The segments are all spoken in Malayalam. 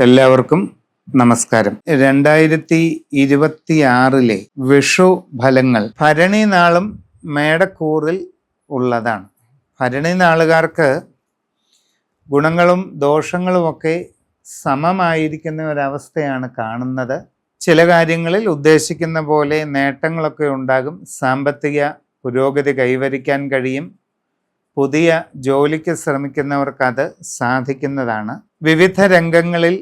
എല്ലാവർക്കും നമസ്കാരം. 2026 വിഷു ഫലങ്ങൾ ഭരണി നാളും മേടക്കൂറിൽ ഉള്ളതാണ്. ഭരണി നാളുകാർക്ക് ഗുണങ്ങളും ദോഷങ്ങളുമൊക്കെ സമമായിരിക്കുന്ന ഒരവസ്ഥയാണ് കാണുന്നത്. ചില കാര്യങ്ങളിൽ ഉദ്ദേശിക്കുന്ന പോലെ നേട്ടങ്ങളൊക്കെ ഉണ്ടാകും. സാമ്പത്തിക പുരോഗതി കൈവരിക്കാൻ കഴിയും. പുതിയ ജോലിക്ക് ശ്രമിക്കുന്നവർക്ക് അത് സാധിക്കുന്നതാണ്. വിവിധ രംഗങ്ങളിൽ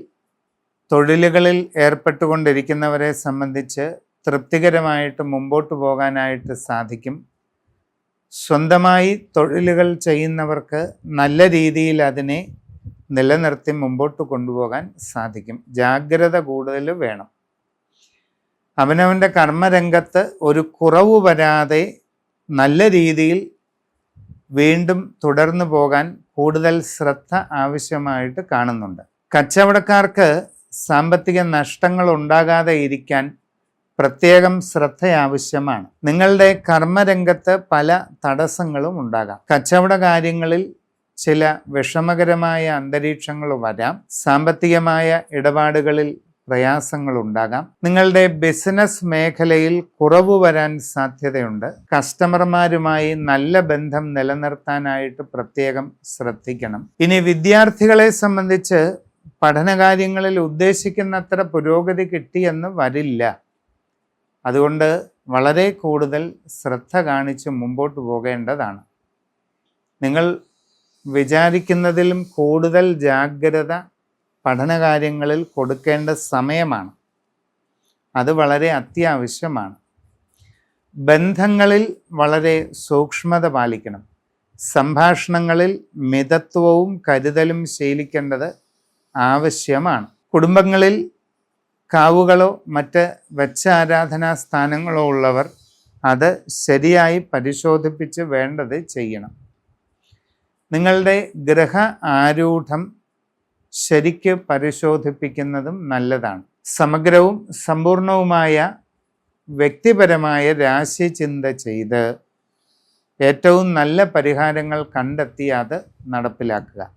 തൊഴിലുകളിൽ ഏർപ്പെട്ടുകൊണ്ടിരിക്കുന്നവരെ സംബന്ധിച്ച് തൃപ്തികരമായിട്ട് മുമ്പോട്ട് പോകാനായിട്ട് സാധിക്കും. സ്വന്തമായി തൊഴിലുകൾ ചെയ്യുന്നവർക്ക് നല്ല രീതിയിൽ അതിനെ നിലനിർത്തി മുമ്പോട്ട് കൊണ്ടുപോകാൻ സാധിക്കും. ജാഗ്രത കൂടുതൽ വേണം. അവനവൻ്റെ കർമ്മരംഗത്ത് ഒരു കുറവ് വരാതെ നല്ല രീതിയിൽ വീണ്ടും തുടർന്നു പോകാൻ കൂടുതൽ ശ്രദ്ധ ആവശ്യമായിട്ട് കാണുന്നുണ്ട്. കച്ചവടക്കാർക്ക് സാമ്പത്തിക നഷ്ടങ്ങൾ ഉണ്ടാകാതെ ഇരിക്കാൻ പ്രത്യേകം ശ്രദ്ധ ആവശ്യമാണ്. നിങ്ങളുടെ കർമ്മരംഗത്ത് പല തടസ്സങ്ങളും ഉണ്ടാകാം. കച്ചവട കാര്യങ്ങളിൽ ചില വിഷമകരമായ അന്തരീക്ഷങ്ങൾ വരാം. സാമ്പത്തികമായ ഇടപാടുകളിൽ പ്രയാസങ്ങൾ ഉണ്ടാകാം. നിങ്ങളുടെ ബിസിനസ് മേഖലയിൽ കുറവ് വരാൻ സാധ്യതയുണ്ട്. കസ്റ്റമർമാരുമായി നല്ല ബന്ധം നിലനിർത്താനായിട്ട് പ്രത്യേകം ശ്രദ്ധിക്കണം. ഇനി വിദ്യാർത്ഥികളെ സംബന്ധിച്ച് പഠനകാര്യങ്ങളിൽ ഉദ്ദേശിക്കുന്നത്ര പുരോഗതി കിട്ടിയെന്ന് വരില്ല. അതുകൊണ്ട് വളരെ കൂടുതൽ ശ്രദ്ധ കാണിച്ച് മുമ്പോട്ട് പോകേണ്ടതാണ്. നിങ്ങൾ വിചാരിക്കുന്നതിലും കൂടുതൽ ജാഗ്രത പഠനകാര്യങ്ങളിൽ കൊടുക്കേണ്ട സമയമാണ്. അത് വളരെ അത്യാവശ്യമാണ്. ബന്ധങ്ങളിൽ വളരെ സൂക്ഷ്മത പാലിക്കണം. സംഭാഷണങ്ങളിൽ മിതത്വവും കരുതലും ശീലിക്കേണ്ടത് ആവശ്യമാണ്. കുടുംബങ്ങളിൽ കാവുകളോ മറ്റ് വെച്ച ആരാധനാ സ്ഥാനങ്ങളോ ഉള്ളവർ അത് ശരിയായി പരിശോധിപ്പിച്ച് വേണ്ടത് ചെയ്യണം. നിങ്ങളുടെ ഗ്രഹ ആരൂഢം ശരിക്ക് പരിശോധിപ്പിക്കുന്നതും നല്ലതാണ്. സമഗ്രവും സമ്പൂർണവുമായ വ്യക്തിപരമായ രാശിചിന്ത ചെയ്ത് ഏറ്റവും നല്ല പരിഹാരങ്ങൾ കണ്ടെത്തി അത് നടപ്പിലാക്കുക.